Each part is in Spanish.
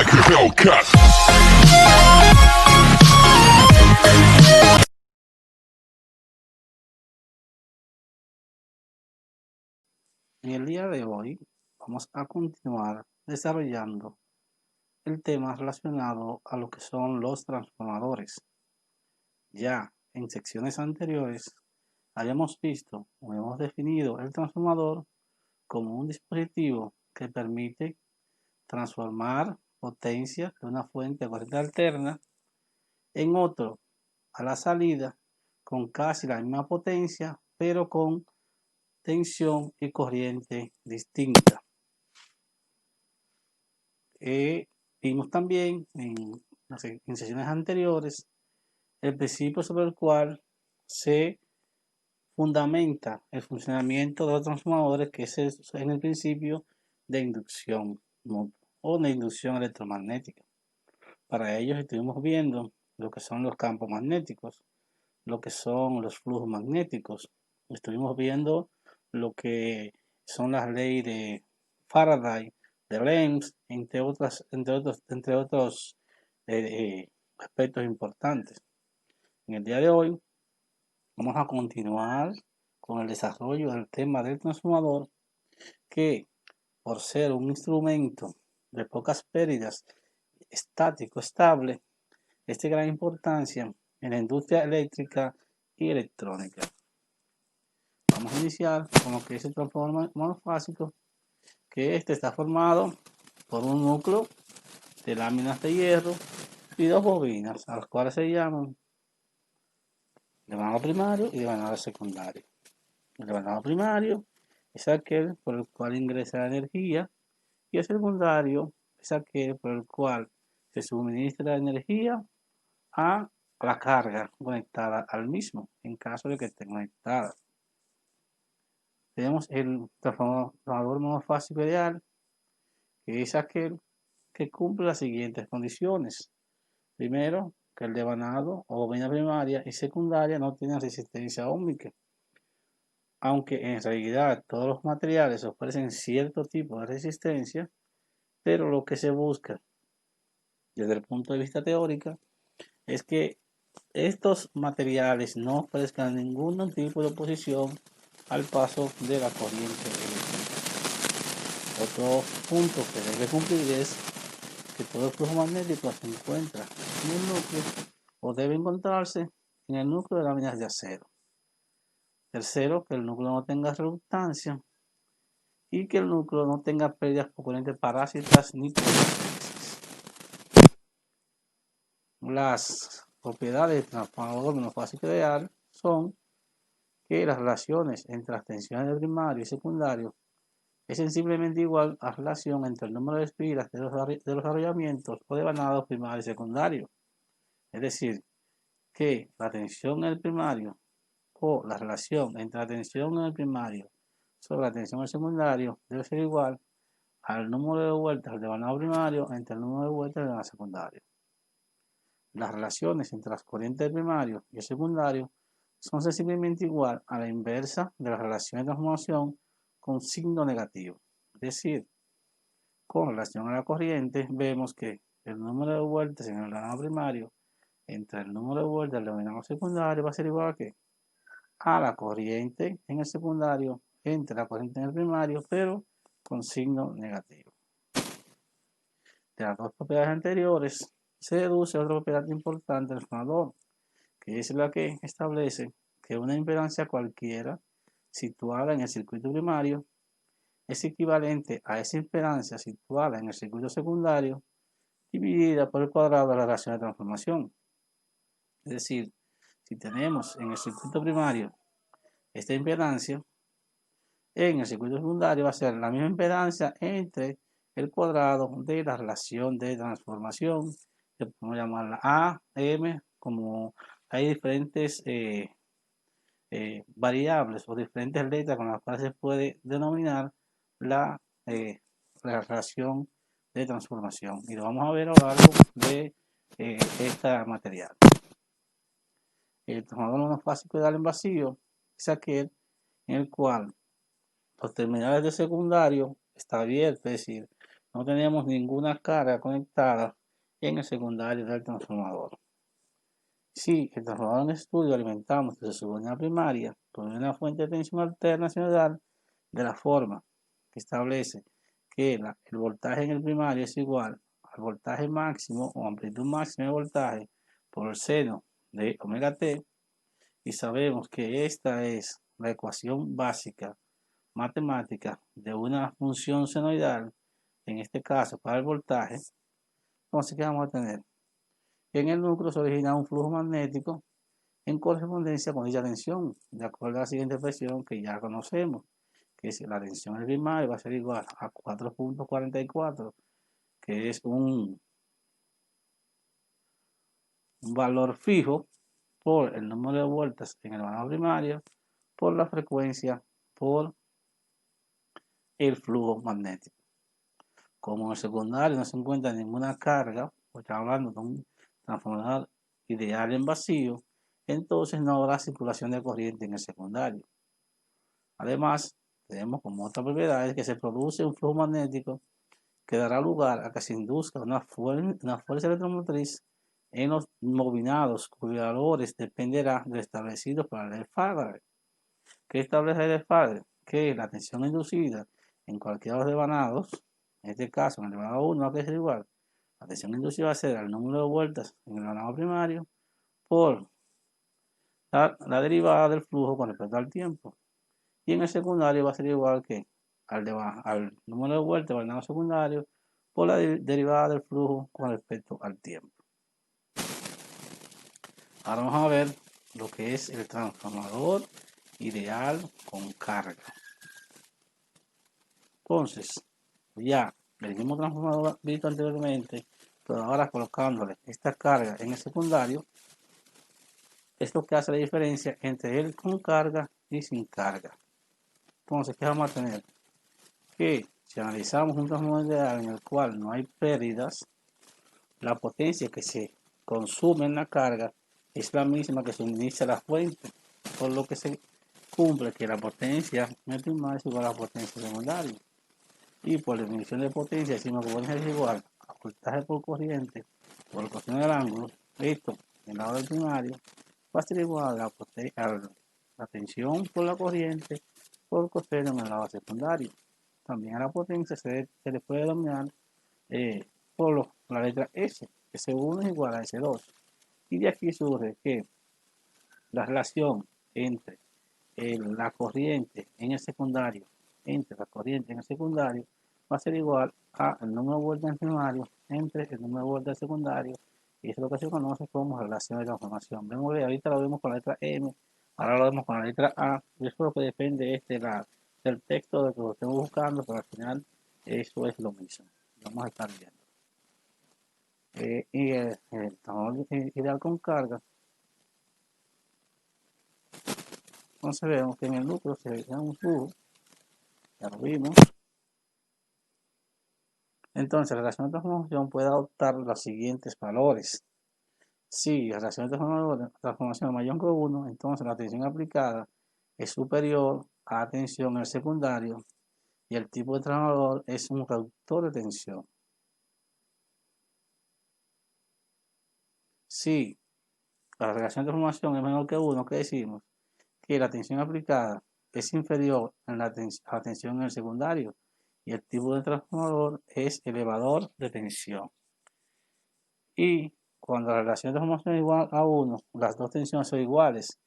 like a Hellcat. En el día de hoy vamos a continuar desarrollando el tema relacionado a lo que son los transformadores. Ya en secciones anteriores habíamos visto o hemos definido el transformador como un dispositivo que permite transformar potencia de una fuente de corriente alterna en otro a la salida con casi la misma potencia, pero con tensión y corriente distinta. Vimos también en sesiones anteriores el principio sobre el cual se fundamenta el funcionamiento de los transformadores, que es en el principio de inducción o de inducción electromagnética. Para ello estuvimos viendo lo que son los campos magnéticos, lo que son los flujos magnéticos. Estuvimos viendo lo que son las leyes de Faraday, de Lenz, entre otros aspectos importantes. En el día de hoy vamos a continuar con el desarrollo del tema del transformador, que por ser un instrumento de pocas pérdidas, estático, estable, es de gran importancia en la industria eléctrica y electrónica. Vamos a iniciar con lo que es el transformador monofásico, que este está formado por un núcleo de láminas de hierro y dos bobinas, a las cuales se llaman devanado primario y devanado secundario. El devanado primario es aquel por el cual ingresa la energía y el secundario es aquel por el cual se suministra la energía a la carga conectada al mismo, en caso de que esté conectada. Tenemos el transformador monofásico ideal, que es aquel que cumple las siguientes condiciones. Primero, que el devanado o bobina primaria y secundaria no tienen resistencia óhmica, aunque en realidad todos los materiales ofrecen cierto tipo de resistencia, pero lo que se busca desde el punto de vista teórico es que estos materiales no ofrezcan ningún tipo de oposición al paso de la corriente eléctrica. Otro punto que debe cumplir es que todo el flujo magnético se encuentra en el núcleo o debe encontrarse en el núcleo de láminas de acero. Tercero, que el núcleo no tenga reductancia y que el núcleo no tenga pérdidas por corriente parásitas ni por interferencias. Las propiedades del transformador monofásico ideal son que las relaciones entre las tensiones de primario y secundario es sensiblemente igual a la relación entre el número de espiras de los arrollamientos o devanados primario y secundario. Es decir, que la tensión en el primario o la relación entre la tensión en el primario sobre la tensión en el secundario debe ser igual al número de vueltas del devanado primario entre el número de vueltas del devanado secundario. Las relaciones entre las corrientes del primario y el secundario son sensiblemente igual a la inversa de la relación de transformación con signo negativo. Es decir, con relación a la corriente, vemos que el número de vueltas en el devanado primario entre el número de vueltas del devanado secundario va a ser igual a la corriente en el secundario entre la corriente en el primario, pero con signo negativo. De las dos propiedades anteriores se deduce otra propiedad importante del transformador, que es la que establece que una impedancia cualquiera situada en el circuito primario es equivalente a esa impedancia situada en el circuito secundario dividida por el cuadrado de la relación de transformación. Es decir, si tenemos en el circuito primario esta impedancia, en el circuito secundario va a ser la misma impedancia entre el cuadrado de la relación de transformación, que podemos llamarla A, M, como hay diferentes variables o diferentes letras con las cuales se puede denominar la relación de transformación, y lo vamos a ver a lo largo de esta material. El transformador monofásico ideal en vacío es aquel en el cual los terminales de secundario está abierto, es decir, no tenemos ninguna carga conectada en el secundario del transformador. Si el transformador en estudio alimentamos desde su bobina primaria por una fuente de tensión alterna sinusoidal de la forma que establece que el voltaje en el primario es igual al voltaje máximo o amplitud máxima de voltaje por el seno de omega t, y sabemos que esta es la ecuación básica matemática de una función senoidal, en este caso para el voltaje. Entonces, ¿qué vamos a tener? En el núcleo se origina un flujo magnético en correspondencia con dicha tensión, de acuerdo a la siguiente expresión que ya conocemos, que es la tensión del primario va a ser igual a 4.44, que es un valor fijo por el número de vueltas en el vano primario, por la frecuencia, por el flujo magnético. Como en el secundario no se encuentra ninguna carga, pues estamos hablando de un transformador ideal en vacío, entonces no habrá circulación de corriente en el secundario. Además, tenemos como otras propiedades que se produce un flujo magnético que dará lugar a que se induzca una fuerza electromotriz en los bobinados, cuyos valores dependerá de lo establecido para el Faraday. ¿Qué establece el Faraday? Que la tensión inducida en cualquiera de los devanados, en este caso en el devanado 1 va a ser igual, la tensión inducida va a ser el número de vueltas en el devanado primario por la derivada del flujo con respecto al tiempo. Y en el secundario va a ser igual que al número de vueltas del devanado secundario por la derivada del flujo con respecto al tiempo. Ahora vamos a ver lo que es el transformador ideal con carga. Entonces, ya el mismo transformador visto anteriormente, pero ahora colocándole esta carga en el secundario, es lo que hace la diferencia entre él con carga y sin carga. Entonces, ¿qué vamos a tener? Que si analizamos un transformador ideal en el cual no hay pérdidas, la potencia que se consume en la carga es la misma que suministra la fuente, por lo que se cumple que la potencia primaria es igual a la potencia secundaria. Y por la definición de potencia decimos que potencia es igual a voltaje por corriente por el coseno del ángulo. Esto en el lado del primario va a ser igual a la tensión por la corriente por el coseno en el lado secundario. También a la potencia se le puede denominar por la letra S. S1 es igual a S2. Y de aquí surge que la relación entre la corriente en el secundario, va a ser igual al número de vueltas en primario entre el número de vueltas del secundario, y eso es lo que se conoce como relación de transformación. Vemos que ahorita lo vemos con la letra M, ahora lo vemos con la letra A, y eso es lo que depende del texto de que lo estemos buscando, pero al final eso es lo mismo. Vamos a estar viendo. Y el transformador ideal con carga, entonces vemos que en el núcleo se da un flujo, ya lo vimos. Entonces, la relación de transformación puede adoptar los siguientes valores. Si la relación de transformación es mayor que 1, entonces la tensión aplicada es superior a la tensión en el secundario y el tipo de transformador es un reductor de tensión. Si la relación de transformación es menor que 1, ¿qué decimos? Que la tensión aplicada es inferior a la tensión en el secundario y el tipo de transformador es elevador de tensión. Y cuando la relación de transformación es igual a 1, las dos tensiones son iguales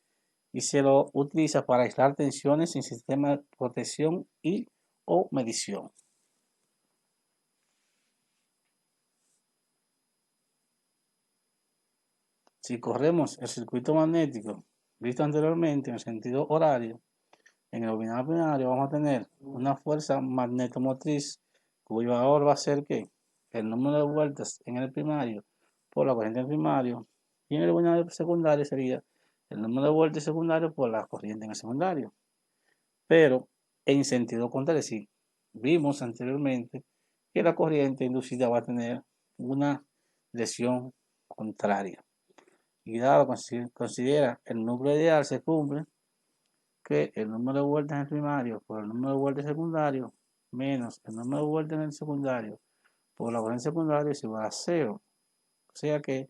y se lo utiliza para aislar tensiones en sistemas de protección y o medición. Si corremos el circuito magnético visto anteriormente en el sentido horario, en el bobinado primario vamos a tener una fuerza magnetomotriz cuyo valor va a ser que el número de vueltas en el primario por la corriente en el primario, y en el bobinado secundario sería el número de vueltas secundario por la corriente en el secundario. Pero en sentido contrario, si vimos anteriormente que la corriente inducida va a tener una dirección contraria. Y dado que considera el núcleo ideal se cumple, que el número de vueltas en el primario por el número de vueltas secundario menos el número de vueltas en el secundario por la corriente secundaria es igual a 0. O sea que el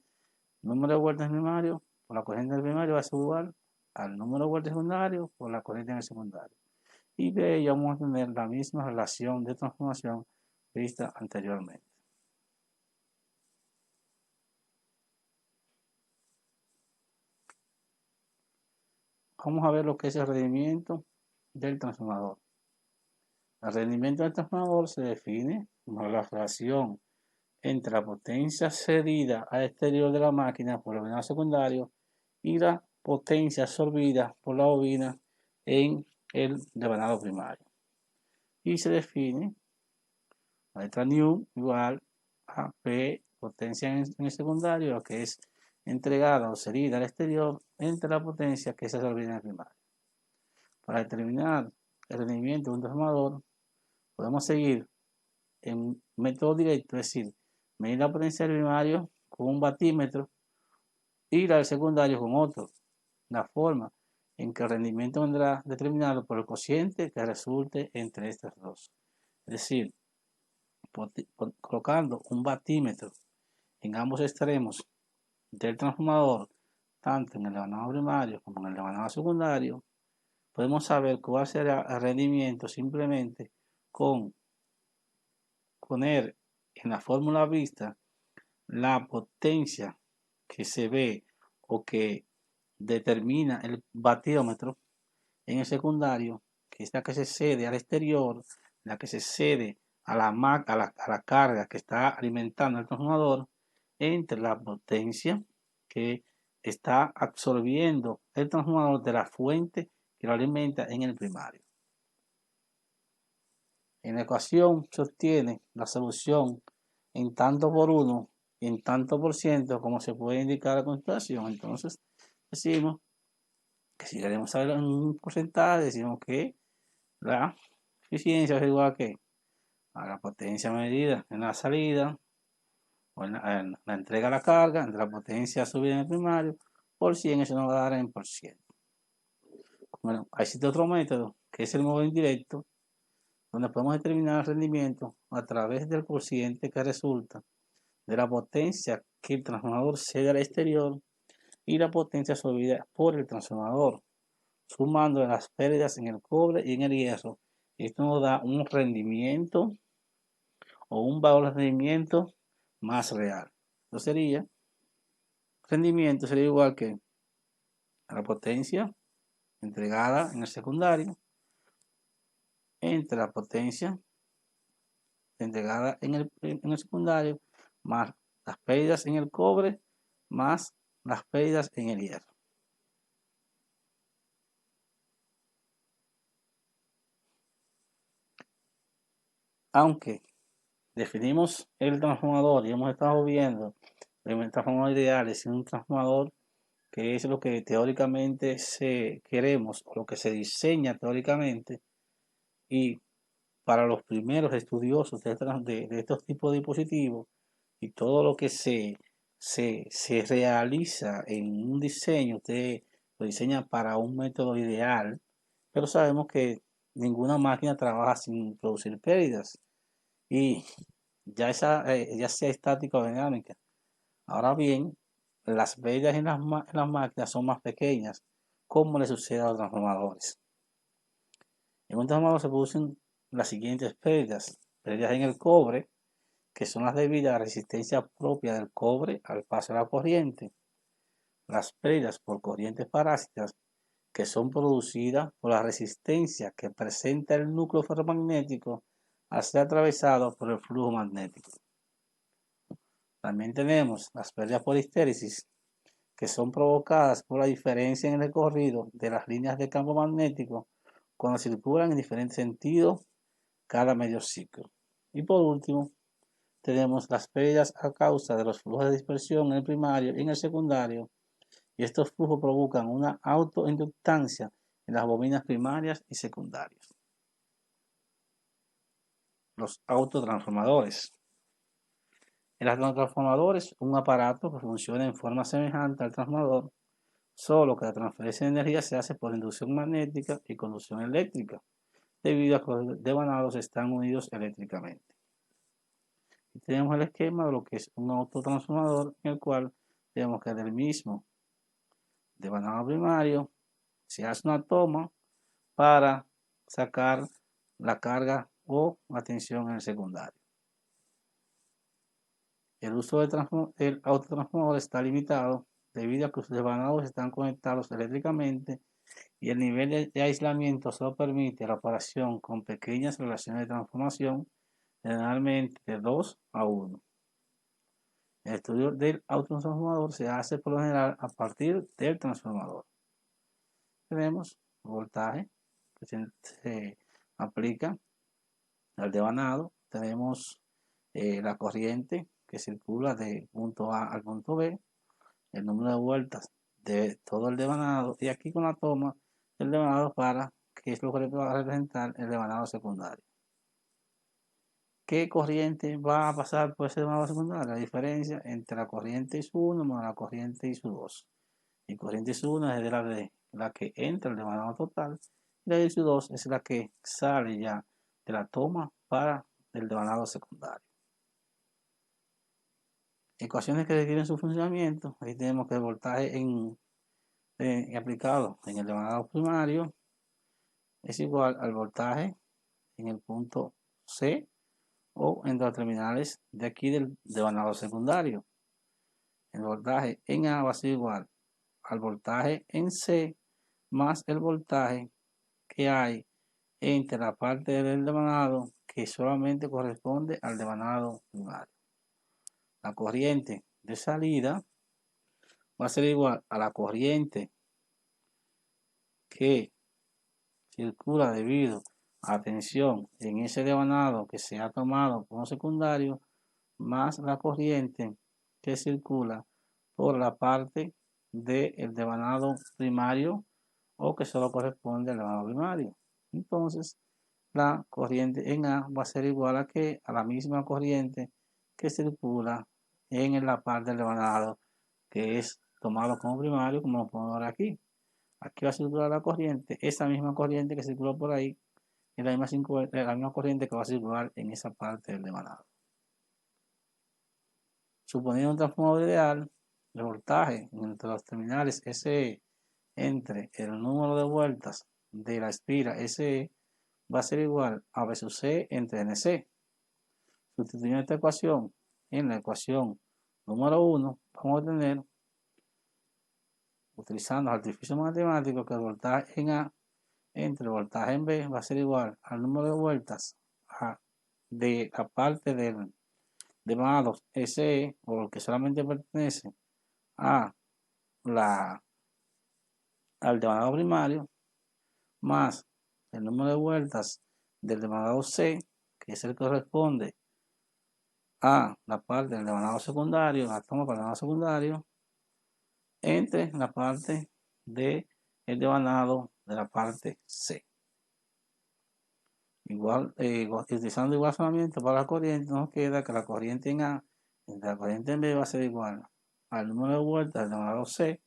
número de vueltas primario por la corriente del primario va a ser igual al número de vueltas secundario por la corriente en el secundario. Y de ello vamos a tener la misma relación de transformación vista anteriormente. Vamos a ver lo que es el rendimiento del transformador. El rendimiento del transformador se define como la relación entre la potencia cedida al exterior de la máquina por el bobinado secundario y la potencia absorbida por la bobina en el devanado primario. Y se define la letra nu igual a P potencia en el secundario, lo que es entregada o cedida al exterior entre la potencia que es absorbida en el primario. Para determinar el rendimiento de un transformador, podemos seguir en método directo, es decir, medir la potencia del primario con un batímetro y la del secundario con otro. La forma en que el rendimiento vendrá determinado por el cociente que resulte entre estas dos. Es decir, colocando un batímetro en ambos extremos del transformador, tanto en el devanado primario como en el devanado secundario, podemos saber cuál será el rendimiento simplemente con poner en la fórmula vista la potencia que se ve o que determina el batiómetro en el secundario, que es la que se cede al exterior, la que se cede a la carga que está alimentando el transformador, entre la potencia que está absorbiendo el transformador de la fuente que lo alimenta en el primario. En la ecuación se obtiene la solución en tanto por 1 y en tanto por ciento, como se puede indicar a continuación. Entonces, decimos que si queremos saber un porcentaje, decimos que la eficiencia es igual a la potencia medida en la salida o en la entrega a la carga entre la potencia subida en el primario por 100, eso nos va a dar en por ciento. Bueno, existe otro método que es el modo indirecto, donde podemos determinar el rendimiento a través del cociente que resulta de la potencia que el transformador cede al exterior y la potencia absorbida por el transformador, sumando las pérdidas en el cobre y en el hierro. Esto nos da un rendimiento o un valor de rendimiento más real. Esto sería, rendimiento sería igual que a la potencia entregada en el secundario entre la potencia entregada en el secundario más las pérdidas en el cobre más las pérdidas en el hierro. Aunque definimos el transformador y hemos estado viendo el transformador ideal es un transformador que es lo que teóricamente queremos o lo que se diseña teóricamente, y para los primeros estudiosos de estos tipos de dispositivos y todo lo que se realiza en un diseño, usted lo diseña para un método ideal, pero sabemos que ninguna máquina trabaja sin producir pérdidas y ya sea estática o dinámica. Ahora bien, las pérdidas en las máquinas son más pequeñas, como le sucede a los transformadores. En un transformador se producen las siguientes pérdidas: pérdidas en el cobre, que son las debidas a la resistencia propia del cobre al paso de la corriente; las pérdidas por corrientes parásitas, que son producidas por la resistencia que presenta el núcleo ferromagnético al ser atravesado por el flujo magnético. También tenemos las pérdidas por histéresis, que son provocadas por la diferencia en el recorrido de las líneas de campo magnético cuando circulan en diferentes sentidos cada medio ciclo. Y por último, tenemos las pérdidas a causa de los flujos de dispersión en el primario y en el secundario, y estos flujos provocan una autoinductancia en las bobinas primarias y secundarias. Los autotransformadores. El autotransformador es un aparato que funciona en forma semejante al transformador, solo que la transferencia de energía se hace por inducción magnética y conducción eléctrica, debido a que los devanados están unidos eléctricamente. Y tenemos el esquema de lo que es un autotransformador, en el cual tenemos que del mismo devanado primario se hace una toma para sacar la carga o la tensión en el secundario. El uso del autotransformador está limitado debido a que sus devanados están conectados eléctricamente y el nivel de aislamiento solo permite la operación con pequeñas relaciones de transformación, generalmente de 2 a 1. El estudio del autotransformador se hace por lo general a partir del transformador. Tenemos voltaje que se aplica al devanado. Tenemos la corriente que circula de punto A al punto B, el número de vueltas de todo el devanado y aquí con la toma del devanado para que es lo que le va a representar el devanado secundario. ¿Qué corriente va a pasar por ese devanado secundario? La diferencia entre la corriente ISU1 más la corriente ISU2. Y corriente ISU1 es de la que entra el devanado total y la ISU2 es la que sale ya de la toma para el devanado secundario. Ecuaciones que requieren su funcionamiento. Ahí tenemos que el voltaje aplicado en el devanado primario es igual al voltaje en el punto C o en los terminales de aquí del devanado secundario. El voltaje en A va a ser igual al voltaje en C más el voltaje que hay entre la parte del devanado que solamente corresponde al devanado primario. La corriente de salida va a ser igual a la corriente que circula debido a tensión en ese devanado que se ha tomado como secundario, más la corriente que circula por la parte del devanado primario o que solo corresponde al devanado primario. Entonces, la corriente en A va a ser igual a la misma corriente que circula en la parte del devanado que es tomado como primario, como lo podemos ver aquí. Aquí va a circular la corriente, esa misma corriente que circuló por ahí, es la misma corriente que va a circular en esa parte del devanado. Suponiendo un transformador ideal, el voltaje entre los terminales SE entre el número de vueltas de la espira SE va a ser igual a V sub C entre NC. Sustituyendo esta ecuación en la ecuación número 1, vamos a tener, utilizando el artificio matemático, que el voltaje en A entre el voltaje en B va a ser igual al número de vueltas de la parte del devanado SE, o lo que solamente pertenece a al devanado primario, más el número de vueltas del devanado C, que es el que corresponde a la parte del devanado secundario, la toma para el devanado secundario, entre la parte del devanado de la parte C. Igual, utilizando igual razonamiento para la corriente, nos queda que la corriente en A entre la corriente en B va a ser igual al número de vueltas del devanado C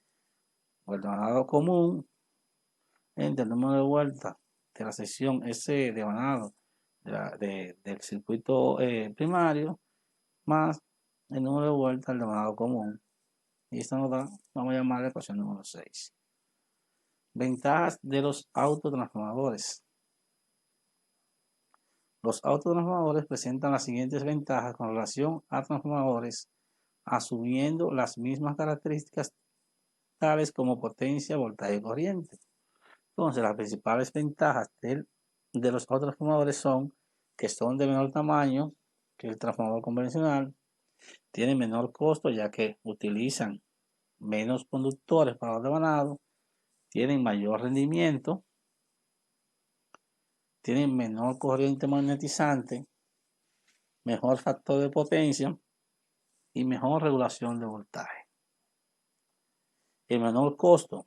o el devanado común entre el número de vueltas de la sección S devanado del circuito primario más el número de vueltas del devanado común. Y esto nos da, vamos a llamar la ecuación número 6. Ventajas de los autotransformadores. Los autotransformadores presentan las siguientes ventajas con relación a transformadores, asumiendo las mismas características tales como potencia, voltaje y corriente. Entonces, las principales ventajas de los autotransformadores son que son de menor tamaño que el transformador convencional, tienen menor costo ya que utilizan menos conductores para los devanados, tienen mayor rendimiento, tienen menor corriente magnetizante, mejor factor de potencia y mejor regulación de voltaje. El menor costo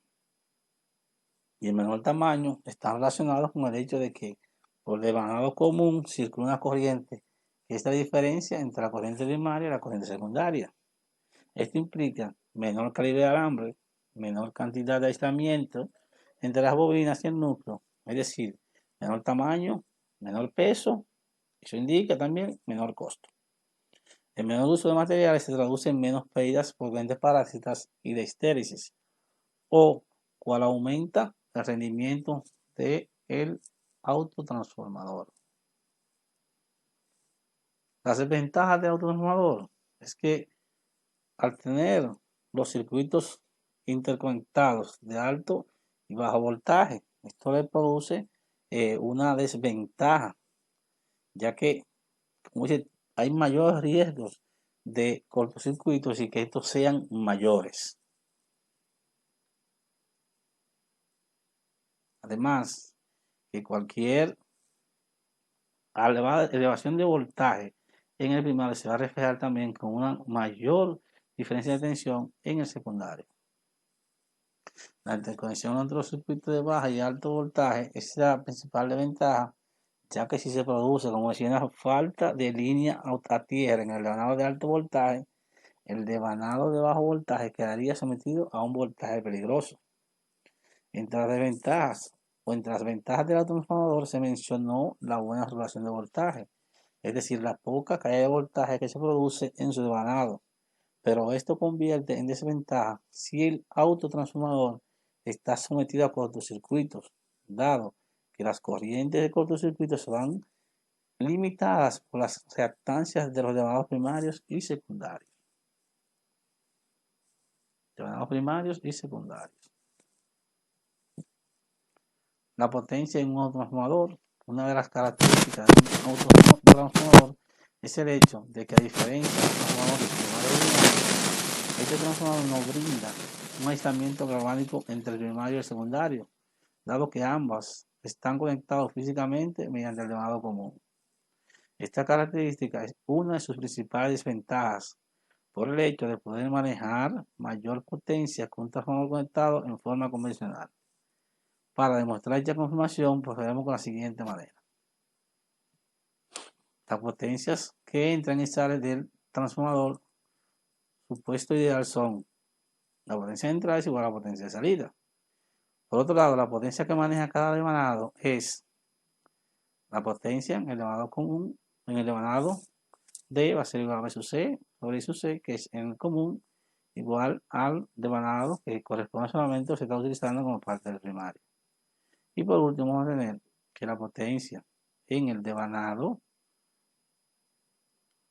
y el menor tamaño están relacionados con el hecho de que por devanado común circula una corriente que es la diferencia entre la corriente primaria y la corriente secundaria. Esto implica menor calibre de alambre, menor cantidad de aislamiento entre las bobinas y el núcleo, es decir, menor tamaño, menor peso, eso indica también menor costo. El menor uso de materiales se traduce en menos pérdidas por corrientes parásitas y de histérisis, o cual aumenta el rendimiento del autotransformador. Las desventajas del autotransformador es que al tener los circuitos interconectados de alto y bajo voltaje, esto le produce una desventaja, ya que, como dice, hay mayores riesgos de cortocircuitos y que estos sean mayores. Además, que cualquier elevación de voltaje en el primario se va a reflejar también con una mayor diferencia de tensión en el secundario. La interconexión entre los circuitos de baja y alto voltaje es la principal ventaja, ya que si se produce, como decía, una falta de línea a tierra en el devanado de alto voltaje, el devanado de bajo voltaje quedaría sometido a un voltaje peligroso. Entre las desventajas o entre las ventajas del autotransformador se mencionó la buena regulación de voltaje, es decir, la poca caída de voltaje que se produce en su devanado, pero esto convierte en desventaja si el autotransformador está sometido a cortocircuitos, dado que las corrientes de cortocircuito se van limitadas por las reactancias de los devanados primarios y secundarios. La potencia en un autotransformador. Una de las características de un autotransformador es el hecho de que, a diferencia de un transformador ordinario, este transformador no brinda un aislamiento galvánico entre el primario y el secundario, dado que ambas están conectados físicamente mediante el devanado común. Esta característica es una de sus principales desventajas por el hecho de poder manejar mayor potencia con un transformador conectado en forma convencional. Para demostrar esta confirmación, procedemos con la siguiente manera. Las potencias que entran y salen del transformador supuesto ideal son: la potencia de entrada es igual a la potencia de salida. Por otro lado, la potencia que maneja cada devanado es la potencia en el devanado común. En el devanado D va a ser igual a B sub C sobre I sub C, que es en el común, igual al devanado que corresponde solamente o se está utilizando como parte del primario. Y por último vamos a tener que la potencia en el devanado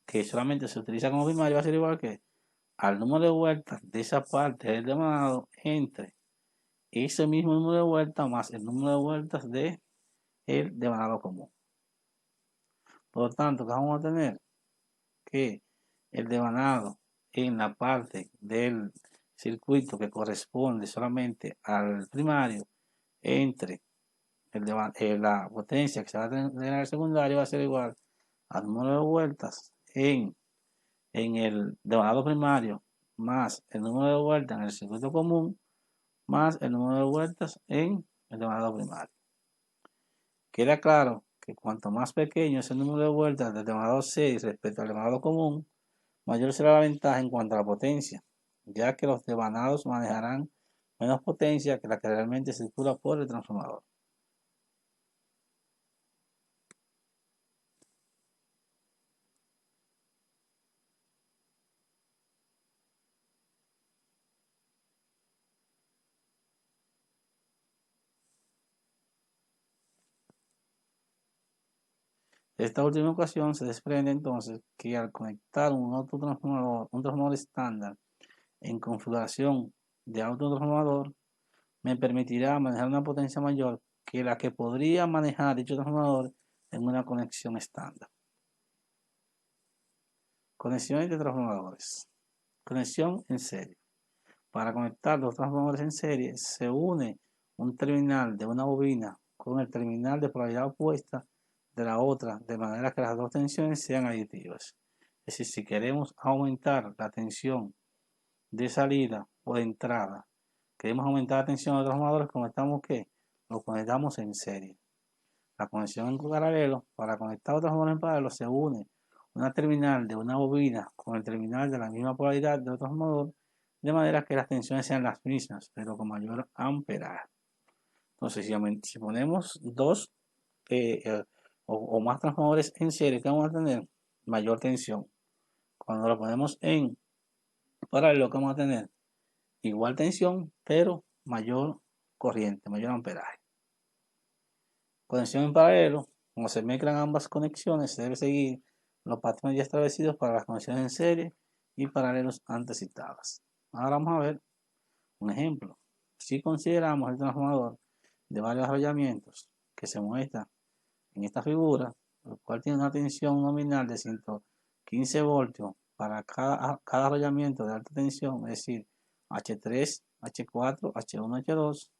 que solamente se utiliza como primario va a ser igual que al número de vueltas de esa parte del devanado entre ese mismo número de vueltas más el número de vueltas de el devanado común. Por lo tanto, vamos a tener que el devanado en la parte del circuito que corresponde solamente al primario entre la potencia que se va a tener en el secundario va a ser igual al número de vueltas en el devanado primario más el número de vueltas en el circuito común más el número de vueltas en el devanado primario. Queda claro que cuanto más pequeño es el número de vueltas del devanado 6 respecto al devanado común, mayor será la ventaja en cuanto a la potencia, ya que los devanados manejarán menos potencia que la que realmente circula por el transformador. De esta última ecuación se desprende entonces que al conectar un transformador estándar en configuración de autotransformador, me permitirá manejar una potencia mayor que la que podría manejar dicho transformador en una conexión estándar. Conexiones de transformadores. Conexión en serie. Para conectar dos transformadores en serie se une un terminal de una bobina con el terminal de polaridad opuesta de la otra, de manera que las dos tensiones sean aditivas. Es decir, si queremos aumentar la tensión de salida o de entrada, queremos aumentar la tensión de los transformadores, conectamos ¿qué? Lo conectamos en serie. La conexión en paralelo, para conectar otros transformadores en paralelo, se une una terminal de una bobina con el terminal de la misma polaridad de otro transformador, de manera que las tensiones sean las mismas, pero con mayor amperaje. Entonces, si ponemos dos o más transformadores en serie, ¿qué vamos a tener? Mayor tensión, Cuando lo ponemos en paralelo, que vamos a tener igual tensión, pero mayor corriente, mayor amperaje. Conexión en paralelo, cuando se mezclan ambas conexiones, se debe seguir los patrones ya establecidos para las conexiones en serie y paralelos antes citadas. Ahora vamos a ver un ejemplo. Si consideramos el transformador de varios arrollamientos que se muestra en esta figura, el cual tiene una tensión nominal de 115 voltios para cada arrollamiento de alta tensión, es decir, H3, H4, H1, H2,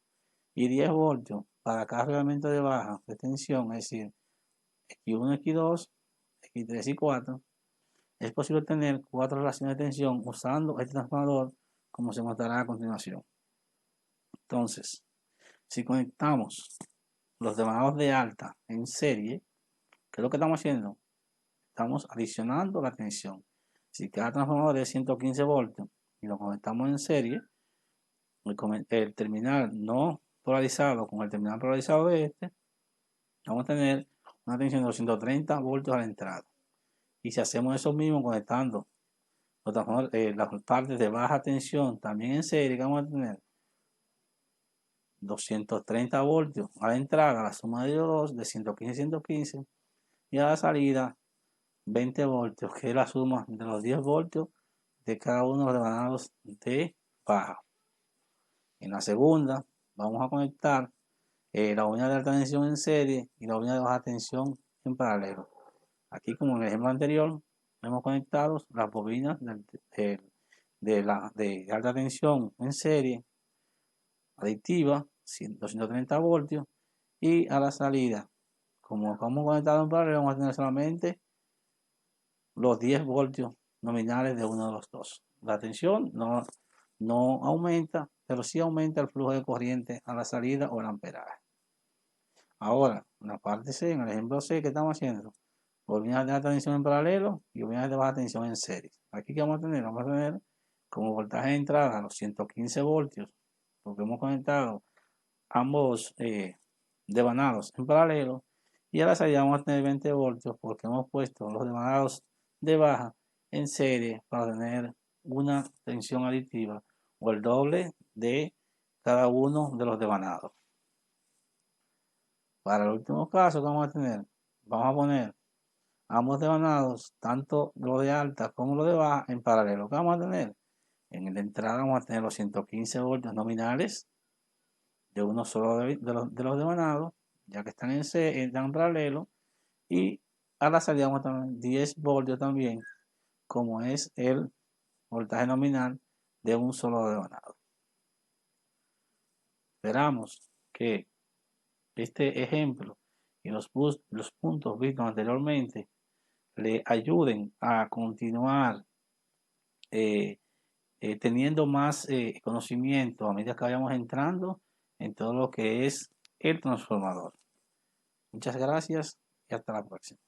y 10 voltios para cada arrollamiento de baja de tensión, es decir, X1, X2, X3 y 4, es posible obtener 4 relaciones de tensión usando este transformador, como se mostrará a continuación. Entonces, si conectamos los devanados de alta en serie, ¿qué es lo que estamos haciendo? Estamos adicionando la tensión. Si cada transformador es 115 voltios y lo conectamos en serie, el terminal no polarizado con el terminal polarizado de este, vamos a tener una tensión de 230 voltios a la entrada. Y si hacemos eso mismo conectando las partes de baja tensión también en serie, que vamos a tener 230 voltios a la entrada, la suma de ellos dos, de 115 y 115, y a la salida 20 voltios, que es la suma de los 10 voltios de cada uno de los devanados de baja. En la segunda vamos a conectar la unidad de alta tensión en serie y la unidad de baja tensión en paralelo. Aquí, como en el ejemplo anterior, hemos conectado las bobinas de alta tensión en serie aditiva, 230 voltios, y a la salida, como estamos conectados en paralelo, vamos a tener solamente los 10 voltios nominales de uno de los dos. La tensión no aumenta, pero sí aumenta el flujo de corriente a la salida o el amperaje. Ahora, en la parte C, en el ejemplo C, ¿qué estamos haciendo? Bobinas de alta tensión en paralelo y bobinas de baja tensión en serie. Aquí, ¿qué vamos a tener? Vamos a tener como voltaje de entrada los 115 voltios, porque hemos conectado ambos devanados en paralelo, y a la salida vamos a tener 20 voltios porque hemos puesto los devanados de baja en serie para tener una tensión aditiva o el doble de cada uno de los devanados. Para el último caso que vamos a tener, vamos a poner ambos devanados, tanto lo de alta como lo de baja, en paralelo. ¿Qué vamos a tener? En la entrada vamos a tener los 115 voltios nominales de uno solo de los devanados, ya que están en paralelo, y a la salida vamos a tener 10 voltios también, como es el voltaje nominal de un solo devanado. Esperamos que este ejemplo y los puntos vistos anteriormente le ayuden a continuar teniendo más conocimiento a medida que vayamos entrando en todo lo que es el transformador. Muchas gracias y hasta la próxima.